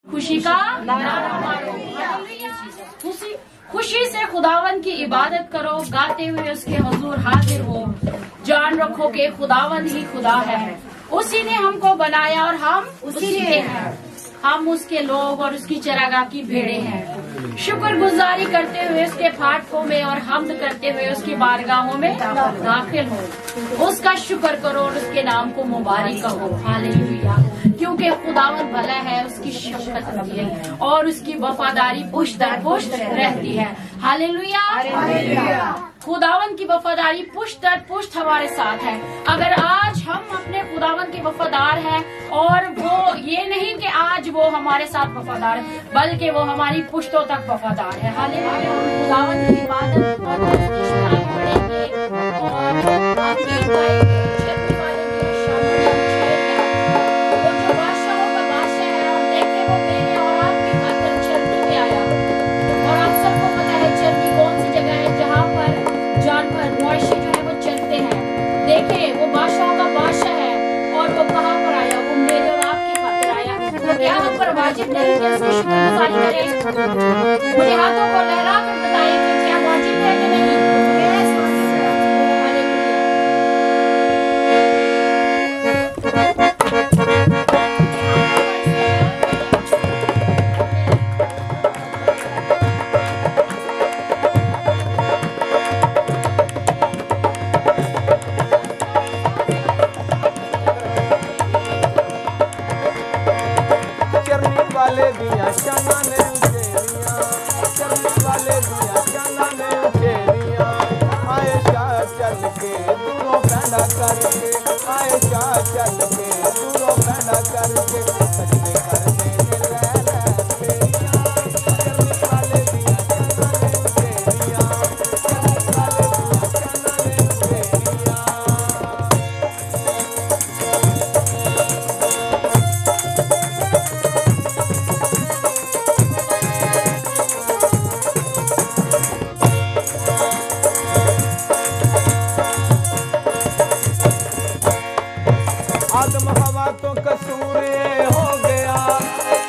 खुशी का नारा मारो। खुशी से खुदावन की इबादत करो, गाते हुए उसके हुजूर हाजिर हो। जान रखो कि खुदावन ही खुदा है, उसी ने हमको बनाया और हम उसी के हैं। हम उसके लोग और उसकी चरागाह की भेड़े हैं। शुक्रगुजारी करते हुए उसके फाटकों में और हमद करते हुए उसकी बारगाहों में दाखिल हो। उसका शुक्र करो और उसके नाम को मुबारक कहो। हालेलुया। क्योंकि खुदावन भला है, उसकी शफकत रहती है और उसकी वफादारी पुश्त दर पुश्त रहती है। हालेलुया। खुदावन की वफादारी पुश्त दर पुश्त हमारे साथ है। अगर आज हम अपने खुदावन के वफादार हैं, और वो ये नहीं कि आज वो हमारे साथ वफादार है, बल्कि वो हमारी पुश्तों तक वफादार है। हालेलुया। खुदावन की इबादत और उसकी शनाख्त करेंगे और आप गीत गाएंगे। देखिए वो बादशाहों का बादशाह है और वो कहाँ पर आया, वो मेरे और आपकी खातिर आया। तो क्या हम पर वाजिब नहीं कि उसकी शुक्रगुजारी करें? मुझे हाथों को लहरा कर बताइए कि क्या वाजिब है कि नहीं?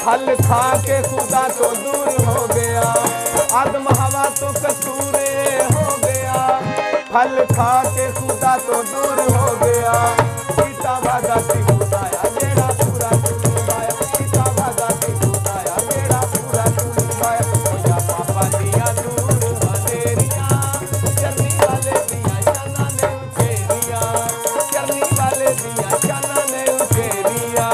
फल खा के खुदा तो दूर हो गया। आदम हवा तो कसूर हो गया। फल खा के खुदा तो दूर हो गया। सीता भागा सी खुदाया जेड़ा पूरा चुकाया। सीता भागा सी खुदाया जेड़ा पूरा चुकाया। या पापा दिया दूर अंधेरिया, चरनी वाले दिया चना ने उचेरिया। चरनी वाले दिया चना ने उचेरिया।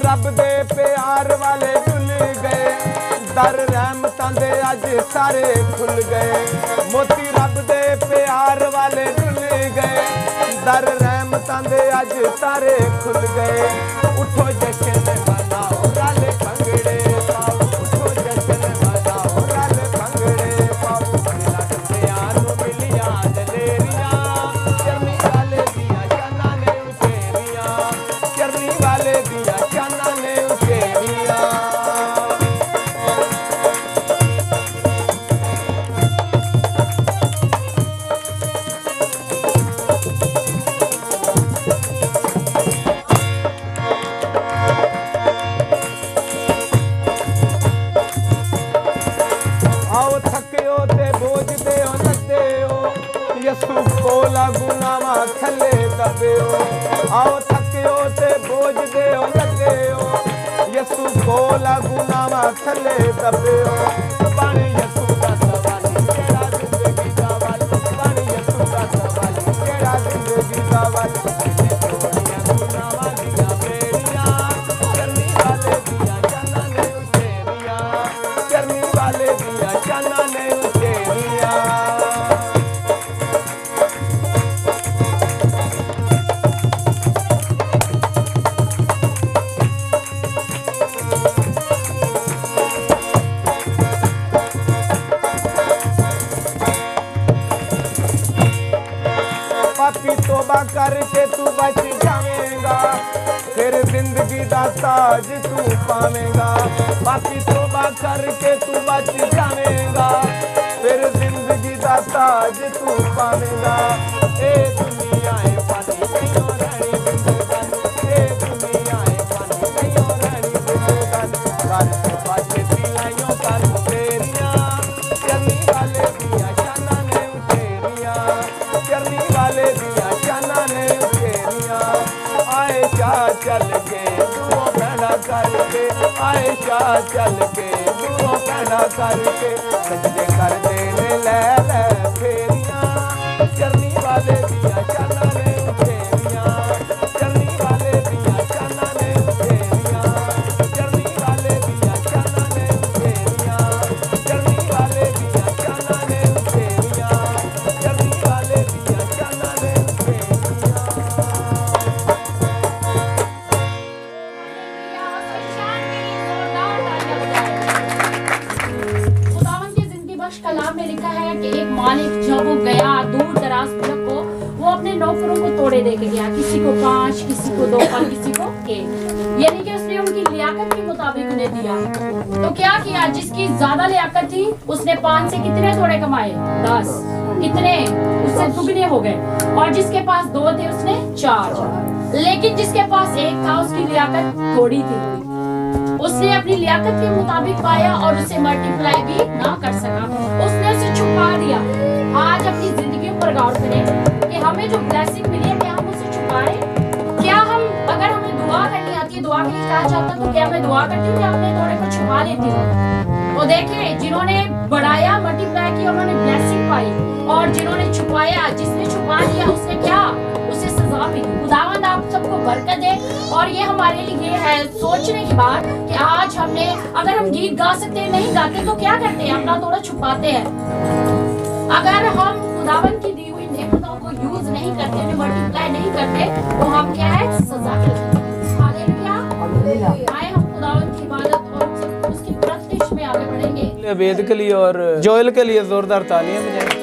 रब दे प्यार वाले भुल गए, दर रहमतां दे अज सारे खुल गए। मोती रब दे प्यार वाले भुल गए, दर रहमतां दे अज सारे खुल गए। उठो जश्न मनाओ रल भंगड़े पाओ। उठो जश्न मनाओ रल भंगड़े पाओ। लड़कियां नूं मिलिया दलेरियां, चरनी वाले दिया चना ने उचेरियां। चरनी वाले दिया चना ने उचेरियां। आओ थकियो ते बोझ दे लदे हो, यसू कोला गुनामा थले दबियो। आओ थकियो ते बोझ दे लदे हो, यसू कोला गुनामा थले दबियो। पानी यसू का सवाली तेरा जिंदगी का वाली। पानी यसू का सवाली तेरा जिंदगी का वाली। गुनामा दिया बेड़ियां, करनी वाले दिया चना ने उचेरियां। करनी वाले दिया चना ने उचेरियां। ताज तू पावेगा, बाकी तौबा करके तू बच जावेगा, फिर जिंदगी दा ताज तू पावेगा। ए दुनिया है पानी नहीं रहनी जिंदगान, ए दुनिया है पानी नहीं रहनी जिंदगान, घर से बाजे दिलाइयों कर तेरियां, चलनी वाले दिया शाना ने तेरियां, चलनी वाले दिया शाना ने तेरियां। आयशा चल के दूरों पैदा करके, आयशा चल के दूरों पैदा करके, सजदे कर देने ले ले फेरियां, चलनी वाले दिया शाना ने तेरियां, चलनी वाले दिया शाना ने तेरियां, चलनी वाले दिया शाना ने तेरियां, चलनी वाले दिया शाना ने तेरियां, चलनी वाले दिया शाना ने तेरियां। खुदावंद की जिंदगी बख्श कलाम में लिखा है कि एक मालिक जब वो गया दूर दराज मुल्क को, वो अपने नौकरों को तोड़े दे के गया, किसी को 5, किसी को 2 फल, किसी को 1, यानी कि उसने उनकी लियाकत के मुताबिक उन्हें दिया। तो क्या किया, जिसकी ज्यादा लियाकत थी उसने 5 से कितने थोड़े कमाए, 10, कितने उससे दुगने हो गए, और जिसके पास 2 थे उसने 4। लेकिन जिसके पास 1 था उसकी लियाकत थोड़ी थी, उसने अपनी लियाकत के मुताबिक पाया और उसे मल्टीप्लाई भी ना कर सका, उसने उसे छुपा दिया। आज अपनी जिंदगी पर गौर करें कि हमें जो ब्लेसिंग मिली है, क्या हम उसे छुपाए? क्या हम, अगर हमें दुआ करनी आती है, दुआ के लिए कहा जाता तो क्या मैं दुआ करती हूँ या अपने थोड़े को छुपा लेती हूँ? तो देखें, जिन्होंने बढ़ाया, मल्टीप्लाई किया, उन्होंने ब्लेसिंग पाई, और जिन्होंने छुपाया, जिसने छुपा लिया उसने क्या, उसे सजा मिली। खुदावंद आप सबको बरकत दे। और ये हमारे लिए है सोचने की बात कि आज हमने, अगर हम गीत गा सकते हैं, नहीं गाते तो क्या करते हैं, अपना थोड़ा छुपाते हैं। अगर हम खुदावंद की दी हुई नेमतों को यूज नहीं करते, उन्हें मल्टीप्लाई नहीं करते, तो हम क्या है, सजा के हालेलुया। आए हम खुदावंद की इबादत और उसकी प्रत्यक्ष में आगे बढ़ेंगे। वेद के लिए और जोएल के लिए जोरदार तालियां बजाएं।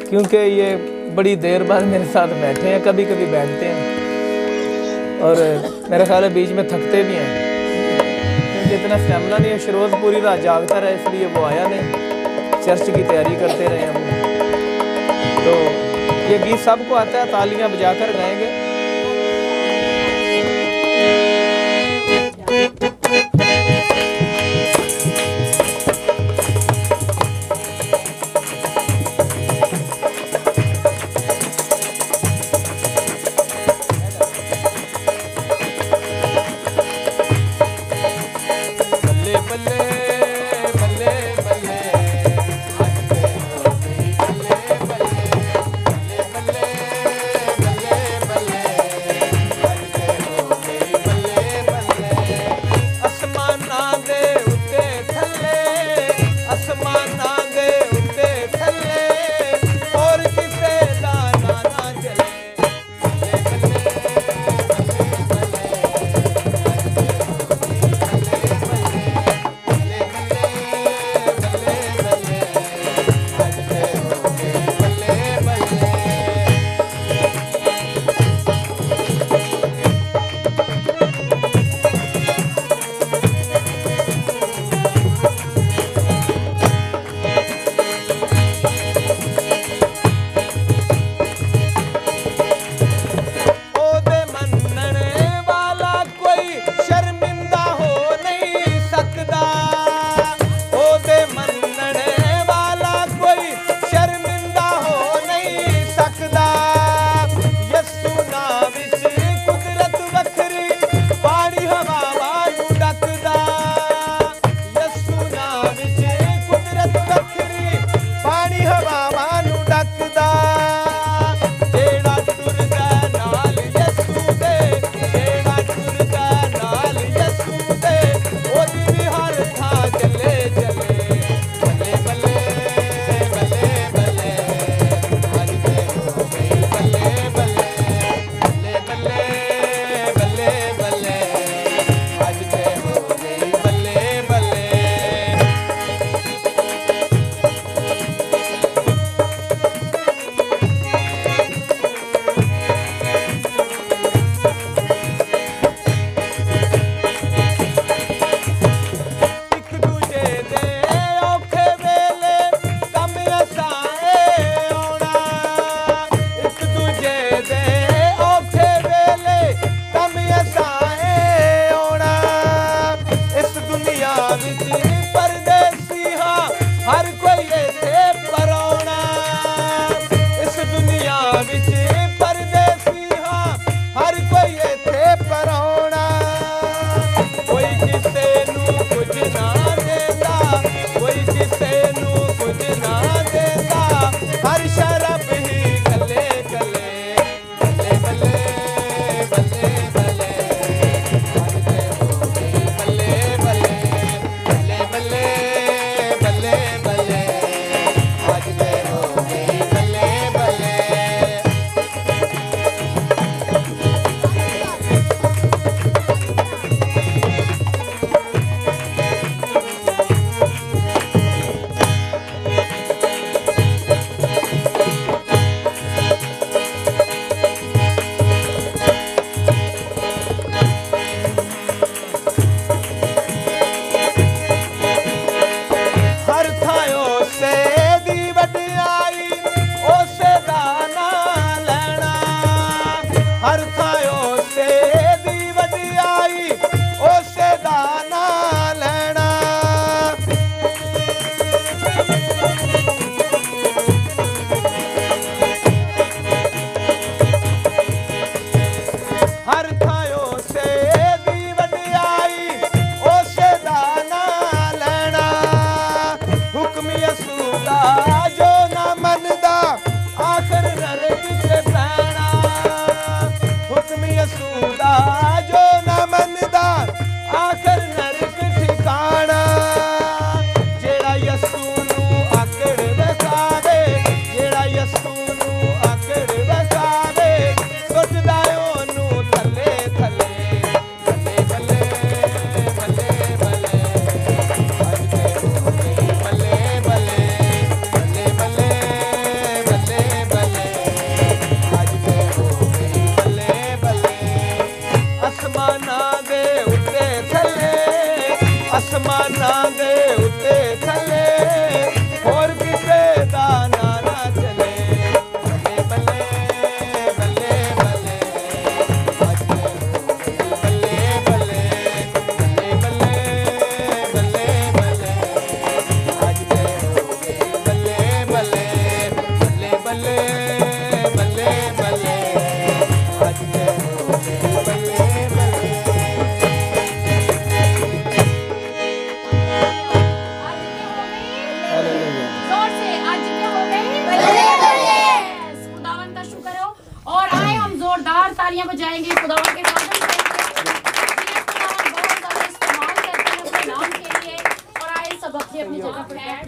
क्योंकि ये बड़ी देर बाद मेरे साथ बैठे हैं, कभी कभी बैठते हैं और मेरे ख्याल है बीच में थकते भी हैं, क्योंकि इतना स्टेमिना नहीं है। शरोज पूरी रात जागता रहा, इसलिए वो आया नहीं, चर्च की तैयारी करते रहे हम। तो ये गीत सबको आता है, तालियां बजाकर गाएंगे। बल्ले तालियां बजाएंगे, खुदावन के खादम करेंगे। खुदावन बहुत ज्यादा इस्तेमाल करते हैं अपने नाम के लिए। और आए सब अपनी अपनी जगह पर बैठ,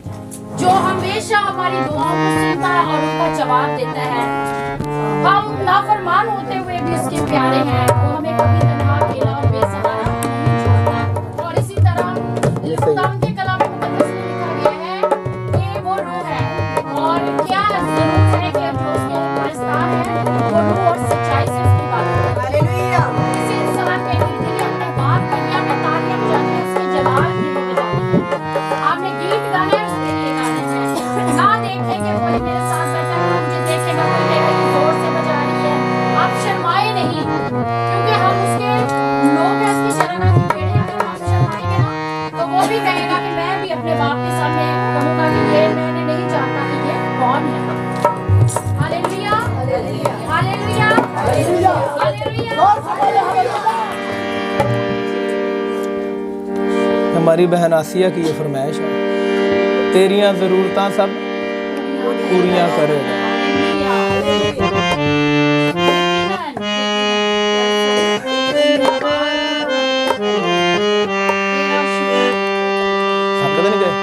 जो हमेशा हमारी दुआओं को सुनता है और उनका जवाब देता है। हम नाफरमान होते हुए भी उसके प्यारे हैं, वो हमें कभी तन्हा, अकेला और बेसहारा नहीं छोड़ता। और इसी तरह खुदावन के कलाम मुकद्दस में लिखा गया है कि वो रूह है, और क्या जरूरत है कि जो उसके परस्तार है वो रूह और सच्चाई से उसकी बात करें। हालेलुया। इसी इंसान के लिए अपने बाप कन्या में तालियां बजाते हैं, उसके जलाल की बजाते हैं। आपने गीत गाने हैं, उसके लिए गाने हैं। ना देखें कि कोई मेरे साथ बैठा है, मुझे देखेगा कोई कहेगा कि जोर से बजा रही है। आप शर्माए नहीं, क्योंकि हम उसके लोग हैं, उसकी शरणा की भेड़ें हैं। अगर हम शर्माएंगे ना तो वो भी कहेगा कि मैं भी अपने बाप के सामने कहूंगा कि ये मैंने नहीं जानता कि ये कौन है। Hallelujah, hallelujah, hallelujah, hallelujah, hallelujah. हमारी बहन आसिया की ये फरमाइश है, तेरियां जरूरतां सब पूरियां करेगा। हम कदे नहीं गए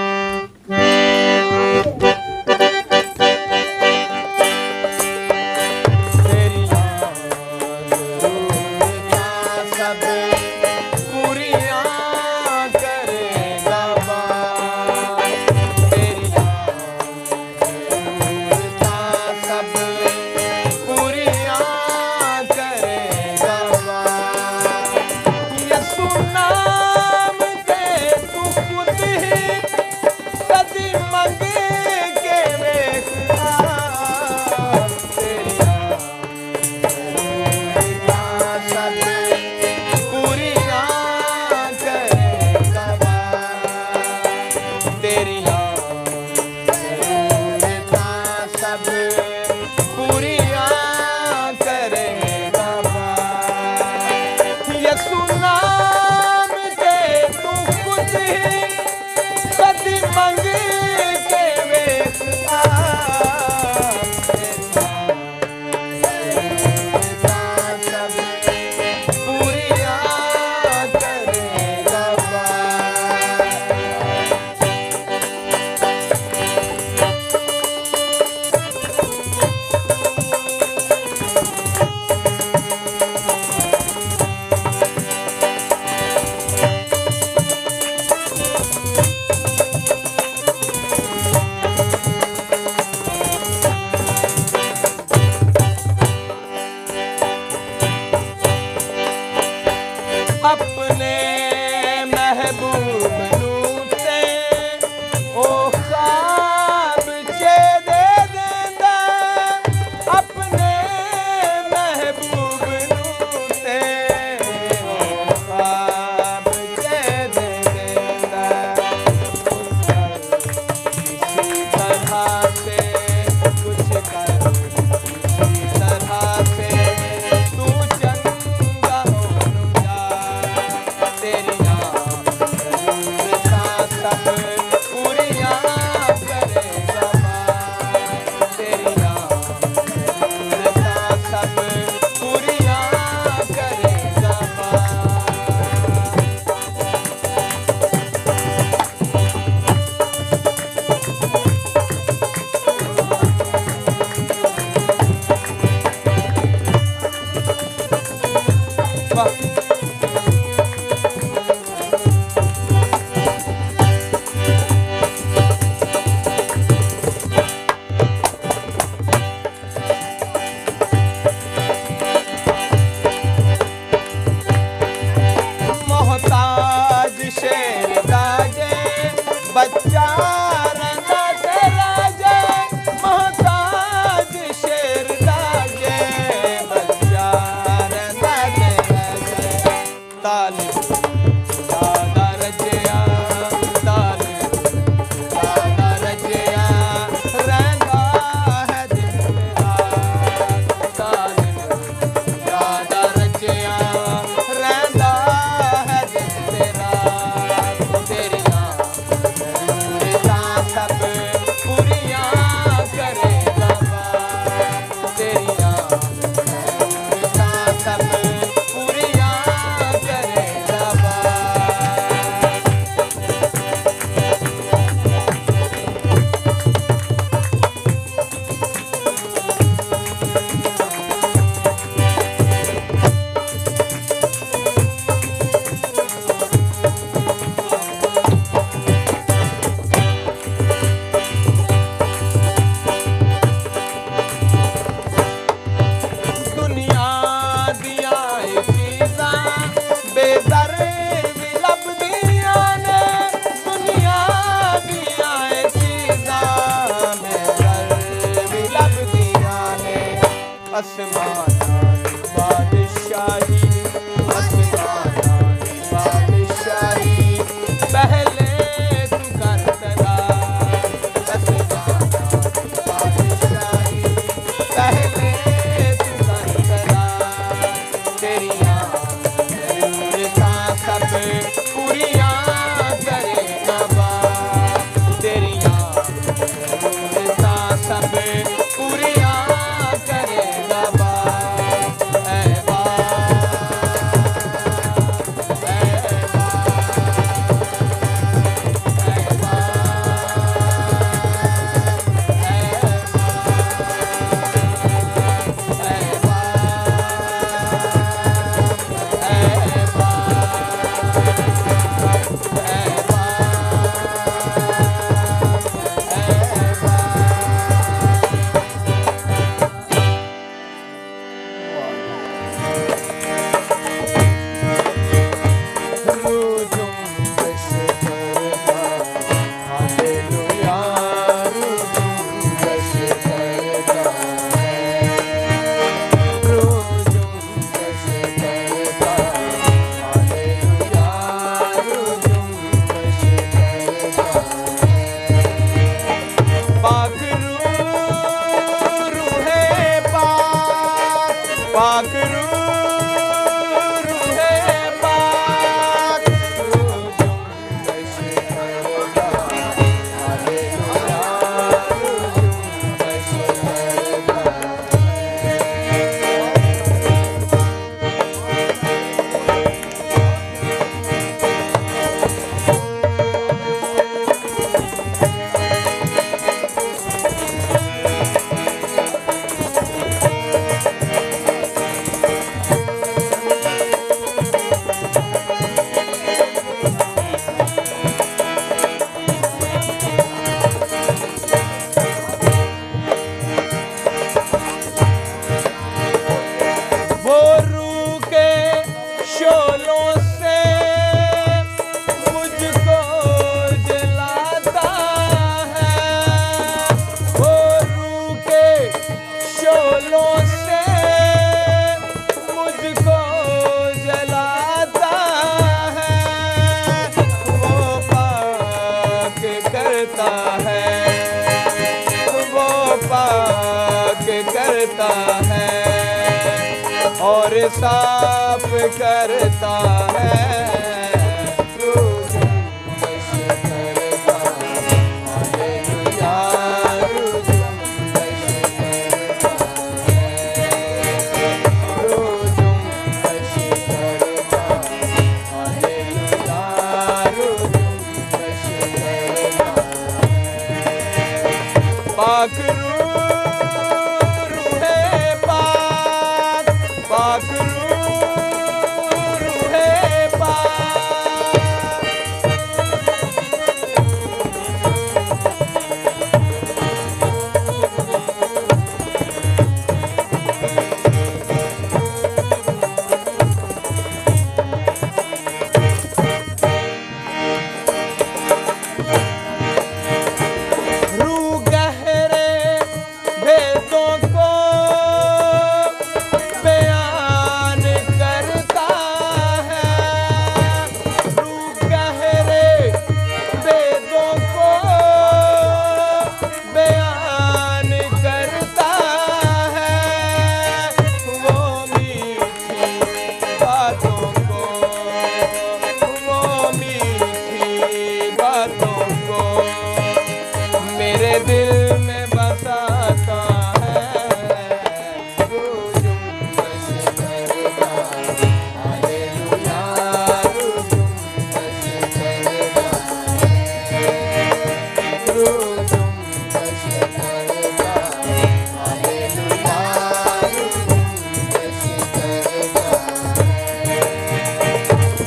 आसमानाई बादशाही, आसमानाई बादशाही, पहले तू करता, आसमानाई बादशाही, पहले तू करता, तेरियां ज़रूरतां सब पूरियां करेगा बा, तेरियां ज़रूरतां सब पूरियां करेगा बा, ऐ बा, ऐ बा, ऐ बा, करता है और साफ करता है, पाक रूहे पाक, पाक रूहे पाक,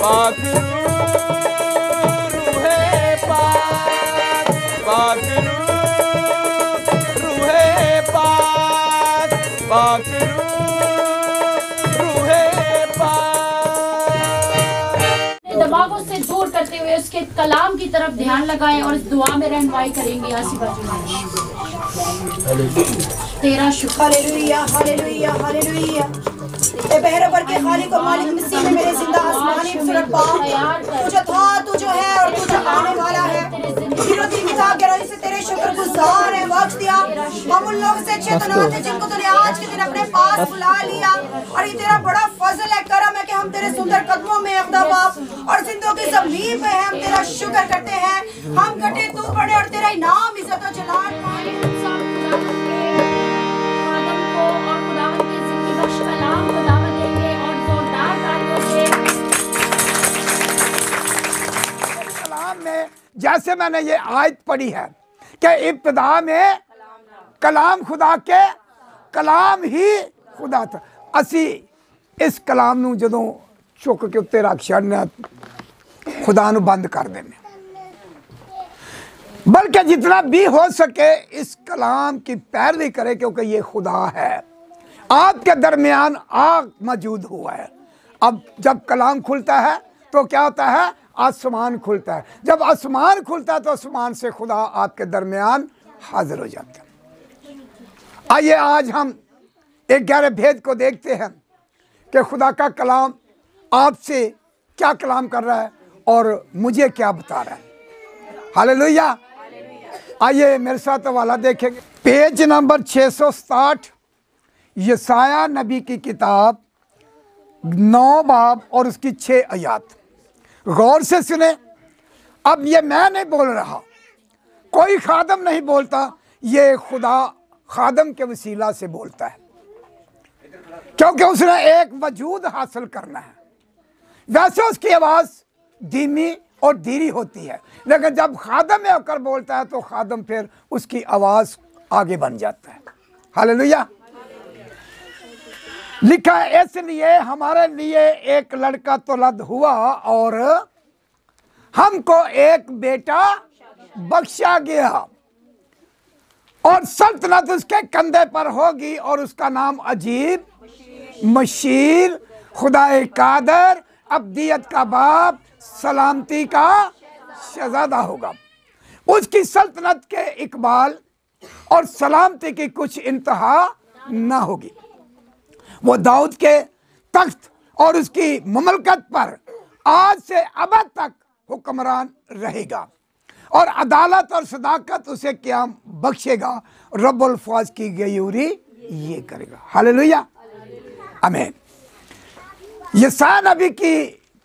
पाक रूहे पाक, पाक रूहे पाक, पाक रूहे पाक। दिमागों से दूर करते हुए उसके कलाम की तरफ ध्यान लगाएं और इस दुआ में रहनुमाई करेंगे। आसिफ बाजी। तेरा शुक्र। Hallelujah hallelujah hallelujah. ए बहरवर के खालिक और मालिक मसीह में मेरे जिंदा आसमानी सूरत पा, तू जो था, तू जो है और तू जो आने वाला है। विरोधी किताब गहराई से तेरे शुक्रगुजार है। बख्श दिया हम उन लोग से चेतना थे जिनको तूने आज के दिन अपने पास बुला लिया, और ये तेरा बड़ा फजल है, करम है कि हम तेरे सुंदर कदमों में अक़दम और जिंदों की ज़मीन पे है। हम तेरा शुक्र करते हैं। हम घटे तू बढ़े और तेरा इनाम इज्जत और जलाल पाए। में जैसे मैंने ये आयत पढ़ी है कि इब्तिदा में कलाम खुदा के कलाम ही खुदा था। असी इस कलाम नू जदों चुक के उत्ते रख छड़ने खुदा नू बंद कर देने, बल्कि जितना भी हो सके इस कलाम की पैरवी करे, क्योंकि ये खुदा है, आपके दरमियान आग मौजूद हुआ है। अब जब कलाम खुलता है तो क्या होता है? आसमान खुलता है। जब आसमान खुलता है तो आसमान से खुदा आपके दरमियान हाजिर हो जाता है। आइए आज हम एक गहरे भेद को देखते हैं कि खुदा का कलाम आपसे क्या कलाम कर रहा है और मुझे क्या बता रहा है। हालेलुया। आइए मेरे साथ वाला देखेंगे, पेज नंबर 667, यशायाह नबी की किताब 9 बाब और उसकी 6 आयत। गौर से सुने। अब ये मैं नहीं बोल रहा, कोई खादम नहीं बोलता, ये खुदा खादम के वसीला से बोलता है, क्योंकि उसने एक वजूद हासिल करना है। वैसे उसकी आवाज़ धीमी और धीरी होती है, लेकिन जब खादम में होकर बोलता है तो खादम फिर उसकी आवाज़ आगे बन जाता है। हालेलुया। लिखा है, इसलिए हमारे लिए एक लड़का तौलद हुआ और हमको एक बेटा बख्शा गया, और सल्तनत उसके कंधे पर होगी, और उसका नाम अजीब, मशीर, खुदाए कादर, अब्दियत का बाप, सलामती का शहजादा होगा। उसकी सल्तनत के इकबाल और सलामती की कुछ इंतहा न होगी। वो दाऊद के तख्त और उसकी ममलकत पर आज से अबद तक हुक्मरान रहेगा, और अदालत और सदाकत उसे क़याम बख्शेगा। रब्बुल फ़ाज़ की गयूरी ये करेगा। हालेलुया, आमीन। यशायाह नबी की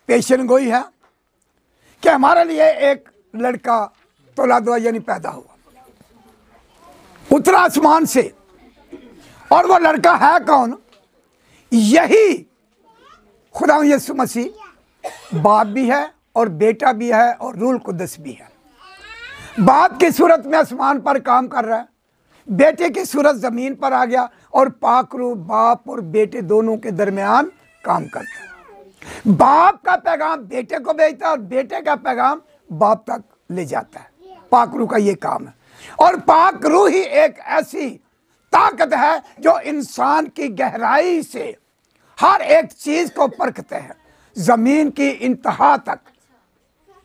पेशन गोई है कि हमारे लिए एक लड़का तौलद हुआ, यानी पैदा हुआ, उतरा आसमान से। और वो लड़का है कौन? यही खुदा यीशु मसीह। बाप भी है और बेटा भी है और रूल कुद्दस भी है। बाप की सूरत में आसमान पर काम कर रहा है, बेटे की सूरत ज़मीन पर आ गया, और पाक रूह बाप और बेटे दोनों के दरमियान काम करता है। बाप का पैगाम बेटे को भेजता है और बेटे का पैगाम बाप तक ले जाता है। पाक रूह का ये काम है। और पाक रूह ही एक ऐसी ताकत है जो इंसान की गहराई से हर एक चीज को परखते हैं। जमीन की इंतहा तक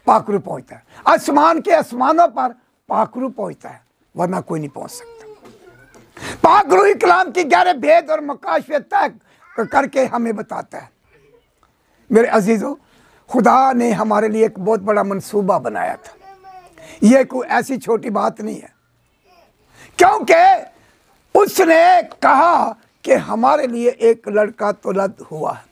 पाक रूह पहुंचता है, आसमान के आसमानों पर पाक रूह पहुंचता है, वरना कोई नहीं पहुंच सकता। पाक रूह कलाम की गहरे भेद और मकाशफे तय करके हमें बताता है। मेरे अजीजों, खुदा ने हमारे लिए एक बहुत बड़ा मंसूबा बनाया था। यह कोई ऐसी छोटी बात नहीं है, क्योंकि उसने कहा कि हमारे लिए एक लड़का तौलद हुआ है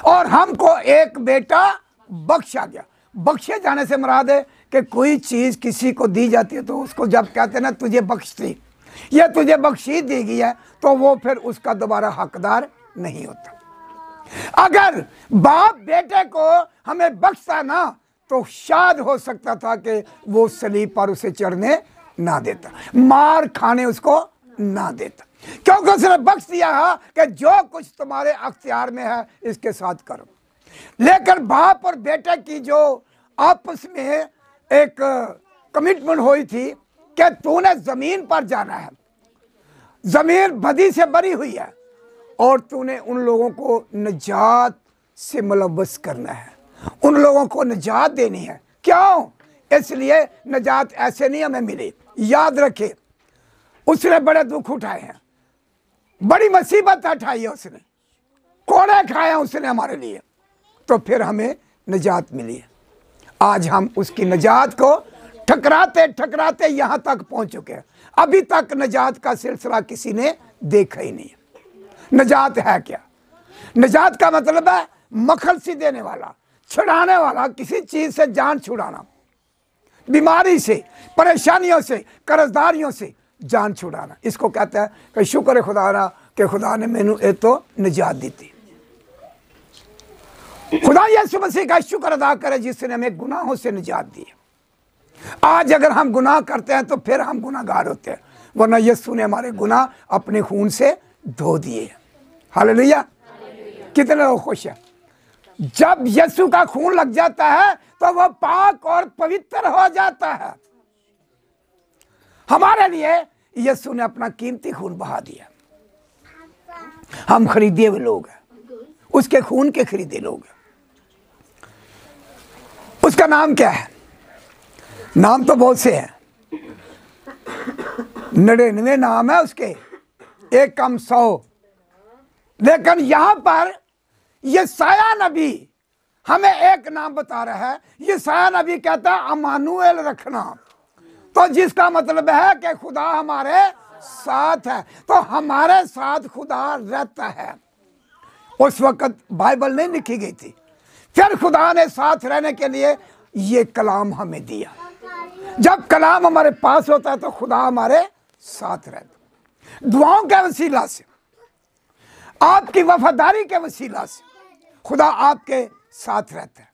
और हमको एक बेटा बख्शा गया। बख्शे जाने से मुराद है कि कोई चीज़ किसी को दी जाती है तो उसको जब कहते हैं ना तुझे बख्शी, या तुझे बख्शी दी गई है, तो वो फिर उसका दोबारा हकदार नहीं होता। अगर बाप बेटे को हमें बख्शता ना तो शायद हो सकता था कि वो सलीब पर उसे चढ़ने ना देता, मार खाने उसको ना देता, क्योंकि उसने बख्श दिया है कि जो कुछ तुम्हारे अख्तियार में है इसके साथ करो। लेकिन बाप और बेटे की जो आपस में एक कमिटमेंट हुई थी कि तूने जमीन पर जाना है, जमीन बदी से भरी हुई है, और तूने उन लोगों को निजात से मुलव्वस करना है, उन लोगों को निजात देनी है। क्यों? इसलिए निजात ऐसे नहीं हमें मिली। याद रखे, उसने बड़े दुख उठाए हैं, बड़ी मुसीबत उठाई है, उसने कोड़े खाए हैं उसने हमारे लिए, तो फिर हमें निजात मिली है। आज हम उसकी निजात को ठकराते ठकराते यहाँ तक पहुँच चुके हैं। अभी तक निजात का सिलसिला किसी ने देखा ही नहीं है। निजात है क्या? निजात का मतलब है मखलसी देने वाला, छुड़ाने वाला, किसी चीज़ से जान छुड़ाना, बीमारी से, परेशानियों से, कर्जदारियों से जान छुड़ाना। इसको कहते हैं कि शुक्र है खुदा ना कि खुदा ने मैनू ये तो निजात दी थी। खुदा यीशु मसीह का शुक्र अदा करे जिसने हमें गुनाहों से निजात दी है। आज अगर हम गुनाह करते हैं तो फिर हम गुनाहगार होते हैं, वरना यीशु ने हमारे गुनाह अपने खून से धो दिए हैं। हालेलुया। कितने लोग खुश हैं? जब यीशु का खून लग जाता है तो वह पाक और पवित्र हो जाता है। हमारे लिए यीशु ने अपना कीमती खून बहा दिया। हम खरीदे हुए लोग हैं, उसके खून के खरीदे लोग हैं। उसका नाम क्या है? नाम तो बहुत से हैं, 99 नाम है उसके, एक कम 100। लेकिन यहां पर यशायाह नबी हमें एक नाम बता रहा है। यशायाह नबी कहता है अमानुएल रखना, तो जिसका मतलब है कि खुदा हमारे साथ है। तो हमारे साथ खुदा रहता है। उस वक्त बाइबल नहीं लिखी गई थी, फिर खुदा ने साथ रहने के लिए ये कलाम हमें दिया। जब कलाम हमारे पास होता है तो खुदा हमारे साथ रहता। दुआओं के वसीला से, आपकी वफादारी के वसीला से खुदा आपके साथ रहता है।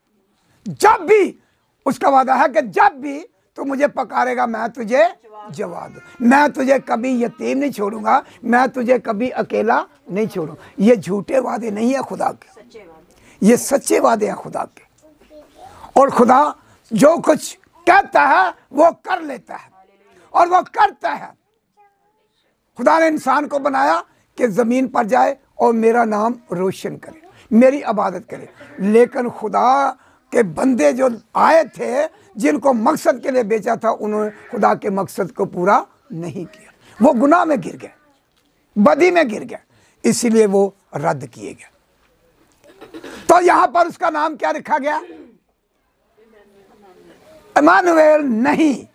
जब भी उसका वादा है कि जब भी तू मुझे पकारेगा मैं तुझे जवाब दूं, मैं तुझे कभी यतीम नहीं छोड़ूंगा, मैं तुझे कभी अकेला नहीं छोड़ूंगा। ये झूठे वादे नहीं है खुदा के, ये सच्चे वादे हैं खुदा के। और खुदा जो कुछ कहता है वो कर लेता है और वो करता है। खुदा ने इंसान को बनाया कि जमीन पर जाए और मेरा नाम रोशन करे, मेरी इबादत करे। लेकिन खुदा के बंदे जो आए थे, जिनको मकसद के लिए बेचा था, उन्होंने खुदा के मकसद को पूरा नहीं किया। वो गुनाह में गिर गए, बदी में गिर गए, इसीलिए वो रद्द किए गए। तो यहां पर उसका नाम क्या रखा गया? इमानुएल नहीं,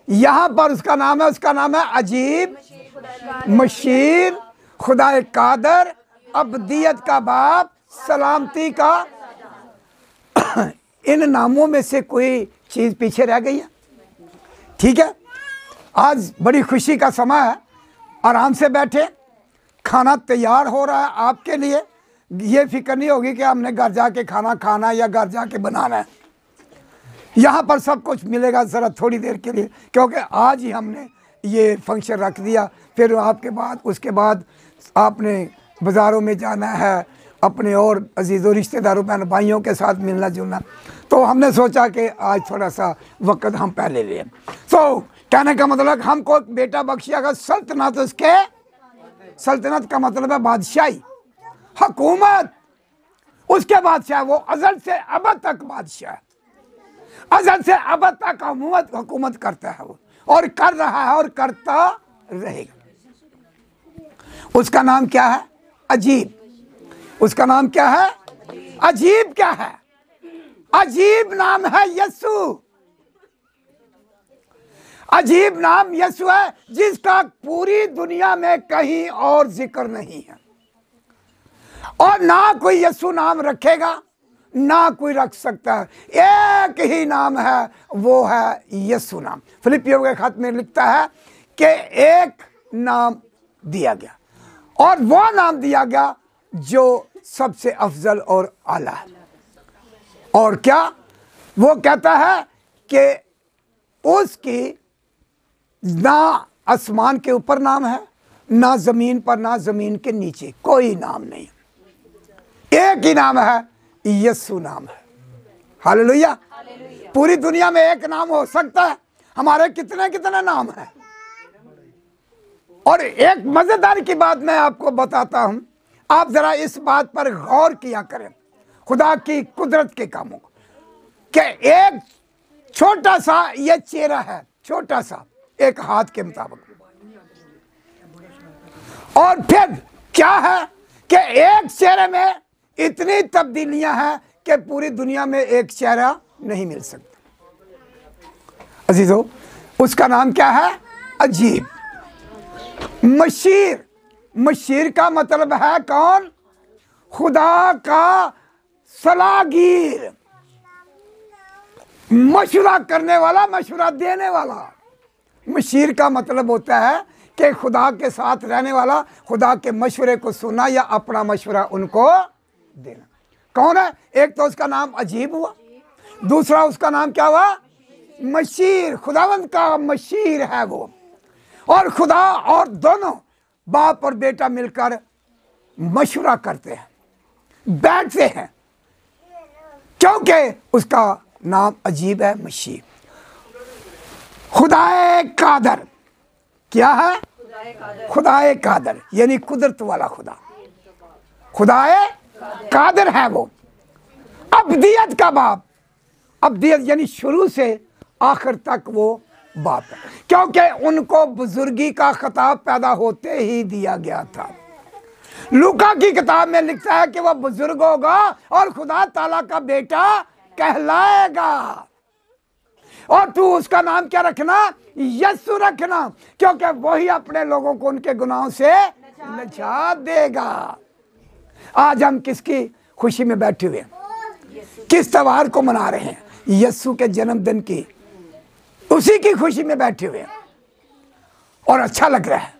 यहां पर उसका नाम है अजीब, मशीर, खुदा कादर, अब्दियत का बाप, सलामती का। इन नामों में से कोई चीज पीछे रह गई है? ठीक है, आज बड़ी खुशी का समय है, आराम से बैठे, खाना तैयार हो रहा है आपके लिए। ये फिक्र नहीं होगी कि हमने घर जाके खाना खाना या घर जाके बनाना है। यहाँ पर सब कुछ मिलेगा ज़रा थोड़ी देर के लिए, क्योंकि आज ही हमने ये फंक्शन रख दिया। फिर आपके बाद उसके बाद आपने बाज़ारों में जाना है, अपने और अजीज़ों रिश्तेदारों बहन भाइयों के साथ मिलना जुलना। तो हमने सोचा कि आज थोड़ा सा वक्त हम पहले लें। तो कहने का मतलब हमको एक बेटा बख्शिया का सल्तनत, उसके सल्तनत का मतलब है बादशाही, हुकूमत। उसके बादशाह, वो अज़ल से अब तक बादशाह है, अज़ल से अब तक हुकूमत करता है वो, और कर रहा है और करता रहेगा। उसका नाम क्या है? अजीब। उसका नाम क्या है? अजीब। क्या है? अजीब नाम है यीशु। अजीब नाम यीशु है, जिसका पूरी दुनिया में कहीं और जिक्र नहीं है, और ना कोई यीशु नाम रखेगा, ना कोई रख सकता है। एक ही नाम है, वो है यीशु नाम। फिलिपियों के खत में लिखता है कि एक नाम दिया गया, और वो नाम दिया गया जो सबसे अफजल और आला है। और क्या वो कहता है कि उसकी ना आसमान के ऊपर नाम है, ना जमीन पर, ना जमीन के नीचे कोई नाम नहीं। एक ही नाम है, यीशु नाम है। हालेलुया। पूरी दुनिया में एक नाम हो सकता है, हमारे कितने कितने नाम हैं। और एक मजेदार की बात मैं आपको बताता हूं, आप जरा इस बात पर गौर किया करें, खुदा की कुदरत के कामों को, कि एक छोटा सा ये चेहरा है, छोटा सा, एक हाथ के मुताबिक, और फिर क्या है कि एक चेहरे में इतनी तब्दीलियां हैं कि पूरी दुनिया में एक चेहरा नहीं मिल सकता। अजीजों, उसका नाम क्या है? अजीब। मशीर, मशीर का मतलब है कौन? खुदा का सलाहगीर, मशवरा करने वाला, मशवरा देने वाला। मशीर का मतलब होता है कि खुदा के साथ रहने वाला, खुदा के मशवरे को सुनना या अपना मशवरा उनको देना। कौन है? एक तो उसका नाम अजीब हुआ, दूसरा उसका नाम क्या हुआ? मशीर। खुदावंद का मशीर है वो। और खुदा और दोनों बाप और बेटा मिलकर मशवरा करते हैं, बैठते हैं, क्योंकि उसका नाम अजीब है, मशीर। खुदाए कादर क्या है? खुदाए कादर यानी कुदरत वाला खुदा। खुदाए कादर है वो। अब्दियत का बाप, अब्दियत यानी शुरू से आखिर तक वो बाप है, क्योंकि उनको बुजुर्गी का खिताब पैदा होते ही दिया गया था। लूका की किताब में लिखता है कि वह बुजुर्ग होगा और खुदा ताला का बेटा कहलाएगा। और तू उसका नाम क्या रखना? यीशु रखना, क्योंकि वही अपने लोगों को उनके गुनाहों से निजात देगा। आज हम किसकी खुशी में बैठे हुए हैं? किस त्योहार को मना रहे हैं? यीशु के जन्मदिन की, उसी की खुशी में बैठे हुए हैं और अच्छा लग रहा है।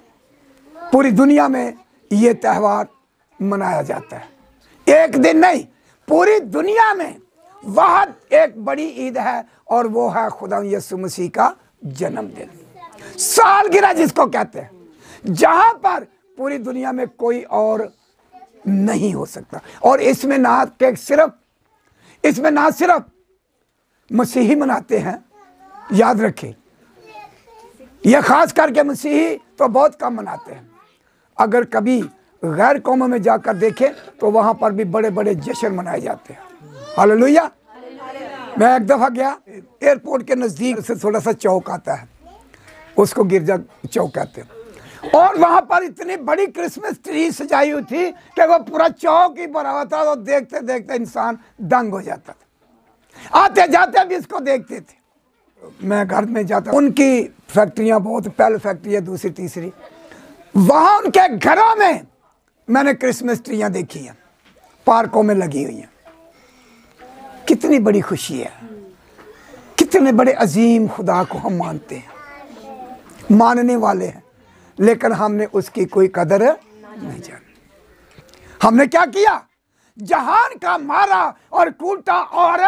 पूरी दुनिया में ये त्यौहार मनाया जाता है, एक दिन नहीं, पूरी दुनिया में वह एक बड़ी ईद है और वो है खुदा यीशु मसीह का जन्मदिन, सालगिरह जिसको कहते हैं, जहां पर पूरी दुनिया में कोई और नहीं हो सकता। और इसमें ना सिर्फ मसीही मनाते हैं, याद रखें, यह खास करके मसीही तो बहुत कम मनाते हैं। अगर कभी गैर कौमों में जाकर देखें तो वहां पर भी बड़े बड़े जश्न मनाए जाते हैं। हालेलुया। मैं एक दफा गया, एयरपोर्ट के नजदीक से थोड़ा सा चौक आता है, उसको गिरजा चौक कहते हैं, और वहां पर इतनी बड़ी क्रिसमस ट्री सजाई हुई थी कि वो पूरा चौक ही भरा हुआ था। तो देखते देखते इंसान दंग हो जाता था, आते जाते भी इसको देखते थे। मैं घर में जाता, उनकी फैक्ट्रियां बहुत, पहले फैक्ट्री है, दूसरी तीसरी, वहां उनके घरों में मैंने क्रिसमस ट्रीयां देखी हैं, पार्कों में लगी हुई हैं। कितनी बड़ी खुशी है, कितने बड़े अजीम खुदा को हम मानते हैं, मानने वाले हैं, लेकिन हमने उसकी कोई कदर नहीं जानी। हमने क्या किया? जहान का मारा और कूटा और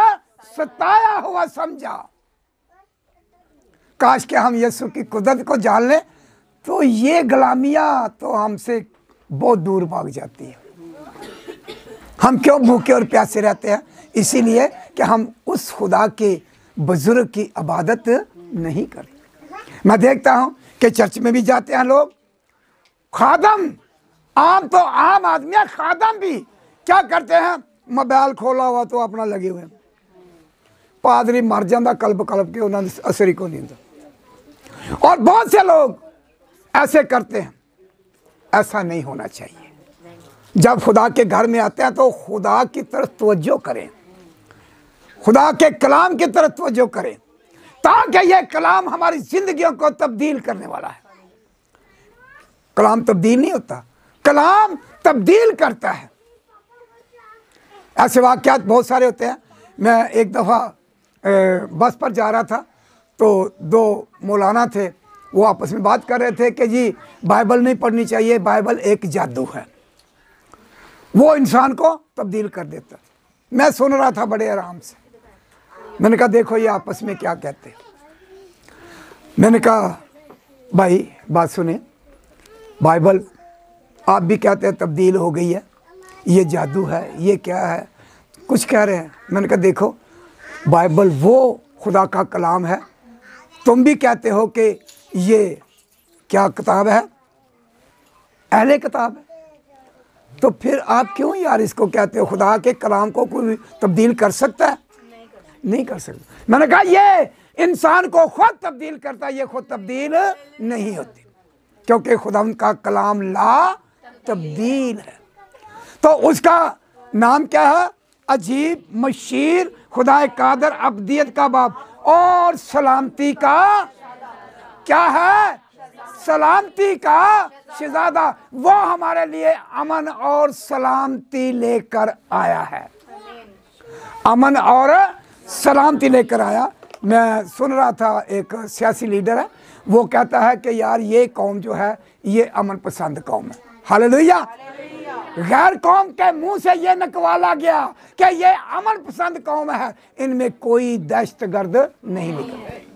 सताया हुआ समझा। काश के हम यीशु की कुदरत को जान लें तो ये गुलामियां तो हमसे बहुत दूर भाग जाती है। हम क्यों भूखे और प्यासे रहते हैं? इसीलिए कि हम उस खुदा के बुजुर्ग की इबादत नहीं करें। मैं देखता हूं कि चर्च में भी जाते हैं लोग, खादम, आम आदमी है, खादम भी क्या करते हैं? मोबाइल खोला हुआ तो अपना लगे हुए, पादरी मर जाता कल्प कल्प के, उन्होंने असरी को नहीं था। और बहुत से लोग ऐसे करते हैं। ऐसा नहीं होना चाहिए। जब खुदा के घर में आते हैं तो खुदा की तरफ तवज्जो करें, खुदा के कलाम की तरफ तवज्जो करें, ताकि यह कलाम हमारी जिंदगियों को तब्दील करने वाला है। कलाम तब्दील नहीं होता, कलाम तब्दील करता है। ऐसे वाक़यात बहुत सारे होते हैं। मैं एक दफ़ा बस पर जा रहा था तो दो मौलाना थे, वो आपस में बात कर रहे थे कि जी बाइबल नहीं पढ़नी चाहिए, बाइबल एक जादू है, वो इंसान को तब्दील कर देता। मैं सुन रहा था बड़े आराम से। मैंने कहा देखो ये आपस में क्या कहते हैं। मैंने कहा भाई बात सुने, बाइबल आप भी कहते हैं तब्दील हो गई है, ये जादू है, ये क्या है, कुछ कह रहे हैं। मैंने कहा देखो बाइबल वो खुदा का कलाम है, तुम भी कहते हो कि ये क्या किताब है, अहले किताब है, तो फिर आप क्यों यार इसको कहते हो? खुदा के कलाम को कोई तब्दील कर सकता है? नहीं कर सकता। मैंने कहा ये इंसान को खुद तब्दील करता है, ये खुद तब्दील नहीं होती, क्योंकि खुदावंद का कलाम ला तब्दील है। तो उसका नाम क्या है? अजीब, मशीर, खुदाए कादर, अब्दियत का बाप और सलामती का क्या है? सलामती का शहजादा। वो हमारे लिए अमन और सलामती लेकर आया है। अमन और सलामती लेकर आया। मैं सुन रहा था, एक सियासी लीडर है, वो कहता है कि यार ये कौम जो है ये अमन पसंद कौम है। हालेलुया। गैर कौम के मुंह से ये निकवाला गया कि ये अमन पसंद कौम है, इनमें कोई दहशतगर्द नहीं निकलते।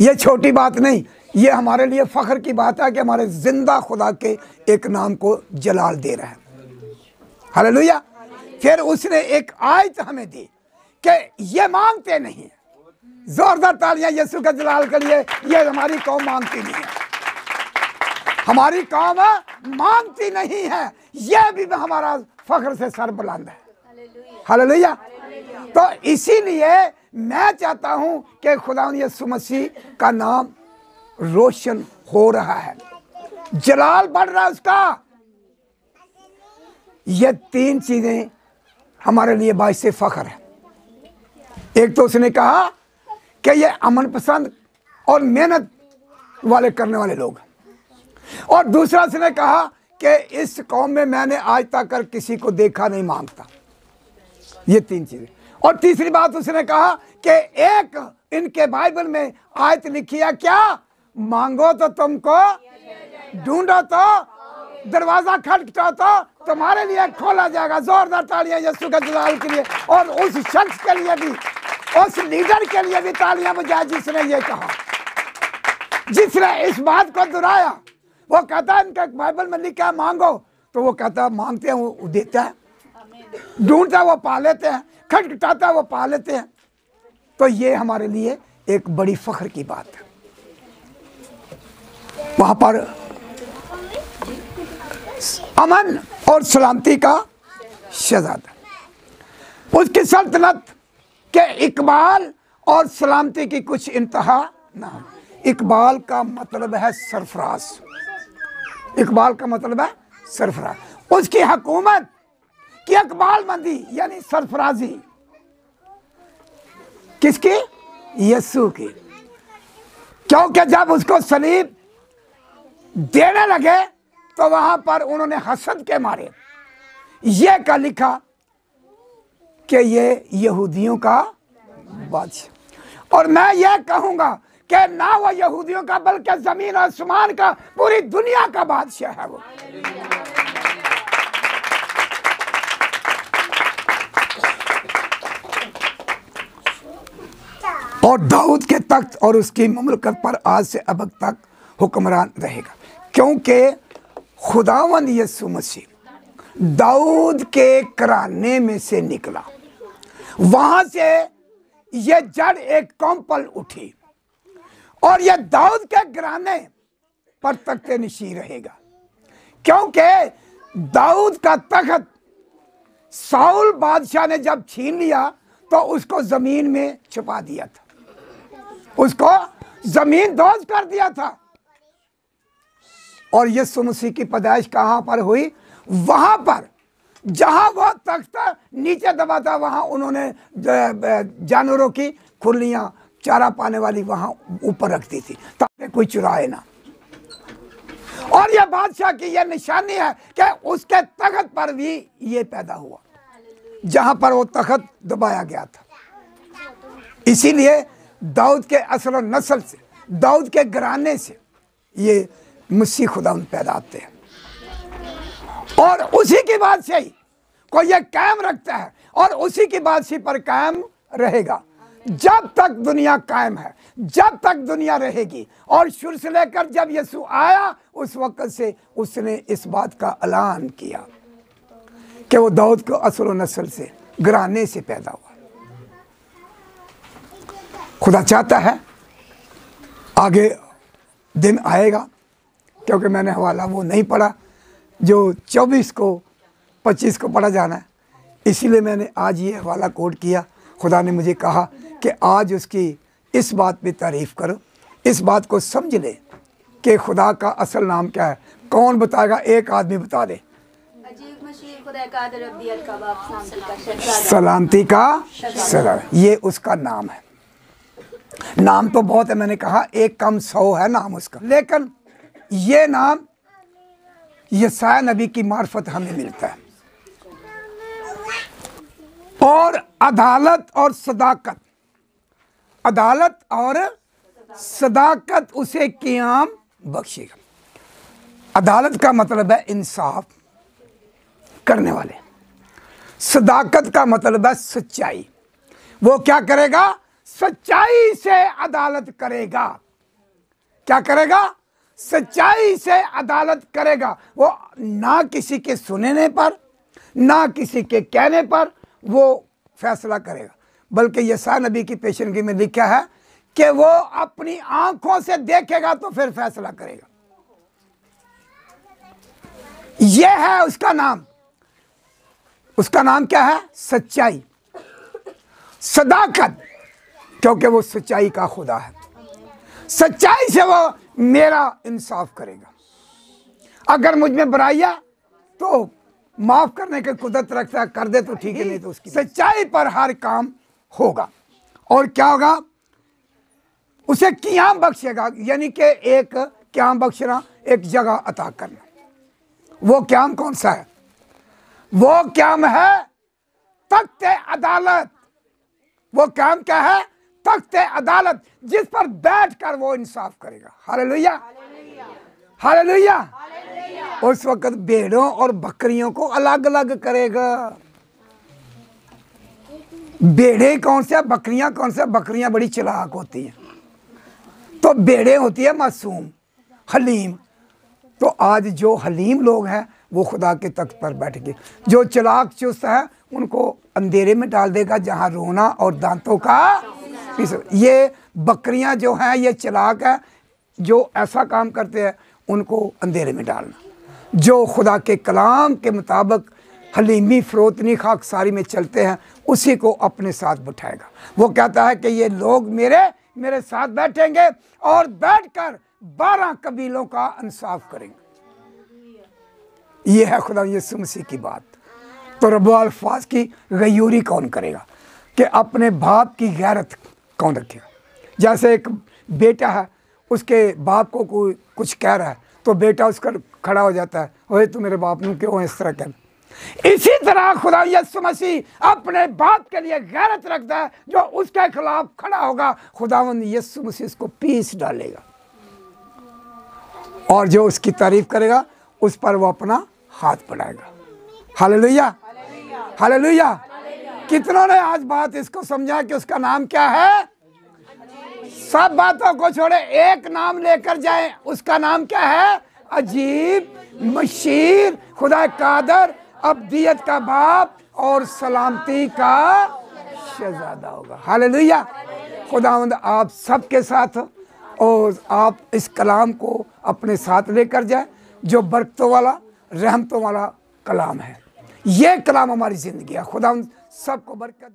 ये छोटी बात नहीं, ये हमारे लिए फख्र की बात है कि हमारे जिंदा खुदा के एक नाम को जलाल दे रहा है। हालेलुया। फिर उसने एक आयत हमें दी कि ये मांगते नहीं है। जोरदार तालियां यीशु के जलाल के लिए। ये हमारी कौम मांगती नहीं है, हमारी कौम मांगती नहीं है। ये भी हमारा फख्र से सर बुलंद है। हालेलुया। तो इसीलिए मैं चाहता हूं कि खुदा यीशु मसीह का नाम रोशन हो रहा है, जलाल बढ़ रहा है उसका। ये तीन चीजें हमारे लिए बाइस से फख्र है। एक तो उसने कहा कि ये अमन पसंद और मेहनत वाले करने वाले लोग, और दूसरा उसने कहा कि इस कौम में मैंने आज तक कर किसी को देखा नहीं मांगता। ये तीन चीजें। और तीसरी बात उसने कहा कि एक इनके बाइबल में आयत लिखी है, क्या? मांगो तो तुमको, ढूंढो तो दरवाजा खटखटाओ तो तुम्हारे लिए खोला जाएगा। जोरदार तालियां यीशु के जलाल के लिए, और उस शख्स के लिए भी, उस लीडर के लिए भी तालियां बजाए जिसने ये कहा, जिसने इस बात को दोहराया। वो कहता है इनके बाइबल में लिखा है मांगो, तो वो कहता है मांगते हैं वो देता है, ढूंढता है वो पा लेते हैं, खटखटाता है वो पा लेते हैं। तो ये हमारे लिए एक बड़ी फख्र की बात है। वहां पर अमन और सलामती का शहजादा, उसकी सल्तनत के इकबाल और सलामती की कुछ इंतहा ना हो। इकबाल का मतलब है सरफराज, इकबाल का मतलब है सरफराज। उसकी हुकूमत की इकबालमंदी यानी सरफराजी किसकी? यीशु की। क्योंकि जब उसको सलीब देने लगे तो वहां पर उन्होंने हसद के मारे ये का लिखा कि ये यहूदियों का बादशाह। और मैं ये कहूंगा कि ना वो यहूदियों का बल्कि जमीन और आसमान का, पूरी दुनिया का बादशाह है वो। और दाऊद के तख्त और उसकी मुमलकत पर आज से अब तक हुक्मरान रहेगा, क्योंकि खुदावंद यीशु मसीह दाऊद के घराने में से निकला। वहां से ये जड़ एक कौम पर उठी और ये दाऊद के घराने पर तख्ते नशीं रहेगा, क्योंकि दाऊद का तख्त साउल बादशाह ने जब छीन लिया तो उसको जमीन में छुपा दिया था, उसको जमीन दोज कर दिया था। और यीशु मसीह की पैदाइश कहां पर हुई? वहां पर जहां वो तख्त नीचे दबा था, वहां उन्होंने जानवरों की खुरलियां चारा पाने वाली वहां ऊपर रख दी थी ताकि कोई चुराए ना। और यह बादशाह की यह निशानी है कि उसके तख्त पर भी ये पैदा हुआ जहां पर वो तख्त दबाया गया था। इसीलिए दाऊद के असल और नस्ल से, दाऊद के घराने से ये मसीह खुदावंद पैदा होते हैं, और उसी की बादशाही को ये कायम रखता है और उसी की बादशाही पर कायम रहेगा जब तक दुनिया कायम है, जब तक दुनिया रहेगी। और शुरू से लेकर जब यीशु आया उस वक्त से उसने इस बात का ऐलान किया कि वो दाऊद को असल और नस्ल से, घराने से पैदा हुआ। खुदा चाहता है आगे दिन आएगा, क्योंकि मैंने हवाला वो नहीं पढ़ा जो 24 को 25 को पढ़ा जाना है, इसीलिए मैंने आज ये हवाला कोट किया। खुदा ने मुझे कहा कि आज उसकी इस बात पे तारीफ करो, इस बात को समझ ले कि खुदा का असल नाम क्या है? कौन बताएगा? एक आदमी बता दे। सलामती का सलाम, ये उसका नाम है। नाम तो बहुत है, मैंने कहा एक कम 100 है नाम उसका, लेकिन ये नाम यशायाह नबी की मार्फत हमें मिलता है। और अदालत और सदाकत, अदालत और सदाकत उसे क़याम बख्शेगा। अदालत का मतलब है इंसाफ करने वाले, सदाकत का मतलब है सच्चाई। वो क्या करेगा? सच्चाई से अदालत करेगा। क्या करेगा? सच्चाई से अदालत करेगा। वो ना किसी के सुनने पर, ना किसी के कहने पर वो फैसला करेगा, बल्कि यशायाह नबी की पेशनगी में लिखा है कि वो अपनी आंखों से देखेगा तो फिर फैसला करेगा। यह है उसका नाम। उसका नाम क्या है? सच्चाई, सदाकत, क्योंकि वो सच्चाई का खुदा है। सच्चाई से वो मेरा इंसाफ करेगा। अगर मुझ में बुराइयां तो माफ करने की कुदरत रखता है, कर दे तो ठीक है, नहीं तो उसकी सच्चाई पर हर काम होगा। और क्या होगा? उसे क़याम बख्शेगा, यानी कि एक क़याम बख्शना, एक जगह अता करना। वो क़याम कौन सा है? वो क़याम है तख्ते अदालत। वो क़याम क्या है? तख्ते अदालत, जिस पर बैठकर वो इंसाफ करेगा। Hallelujah, hallelujah. उस वक्त भेड़ों और बकरियों को अलग अलग करेगा। भेड़े कौन से, बकरियां कौन से? बकरियां बड़ी चालाक होती हैं, तो भेड़े होती है मासूम, हलीम। तो आज जो हलीम लोग हैं वो खुदा के तख्त पर बैठ गए। जो चालाक चुस्त है उनको अंधेरे में डाल देगा जहां रोना और दांतों का पीस। ये बकरियां जो हैं ये चालाक है, जो ऐसा काम करते हैं उनको अंधेरे में डालना। जो खुदा के कलाम के मुताबिक हलीमी फरोतनी खाकसारी में चलते हैं उसी को अपने साथ बिठाएगा। वो कहता है कि ये लोग मेरे साथ बैठेंगे और बैठकर 12 कबीलों का इंसाफ करेंगे। ये है खुदा यीशु मसीह की बात। तो रब्बुल अल्फाज की गयूरी कौन करेगा? कि अपने बाप की गैरत कौन रखेगा? जैसे एक बेटा है, उसके बाप को कोई कुछ कह रहा है तो बेटा उसका खड़ा हो जाता है, ओए तू मेरे बाप ने क्यों इस तरह कहना। इसी तरह खुदा यीशु मसीह अपने बाप के लिए गैरत रखता है। जो उसके खिलाफ खड़ा होगा खुदावंद यीशु मसीह उसको पीस डालेगा, और जो उसकी तारीफ करेगा उस पर वो अपना हाथ बढ़ाएगा। Hallelujah, hallelujah. कितनों ने आज बात इसको समझा कि उसका नाम क्या है? सब बातों को छोड़े एक नाम लेकर जाएं, उसका नाम क्या है? अजीब, मशीर, खुदा कादर, अब्दियत का बाप और सलामती का शहजादा होगा। हालेलुया। खुदावंद आप सबके साथ हो और आप इस कलाम को अपने साथ लेकर जाए, जो बरकतों वाला, रहमतों वाला कलाम है। ये कलाम हमारी जिंदगी है। खुदावंद सबको बरकत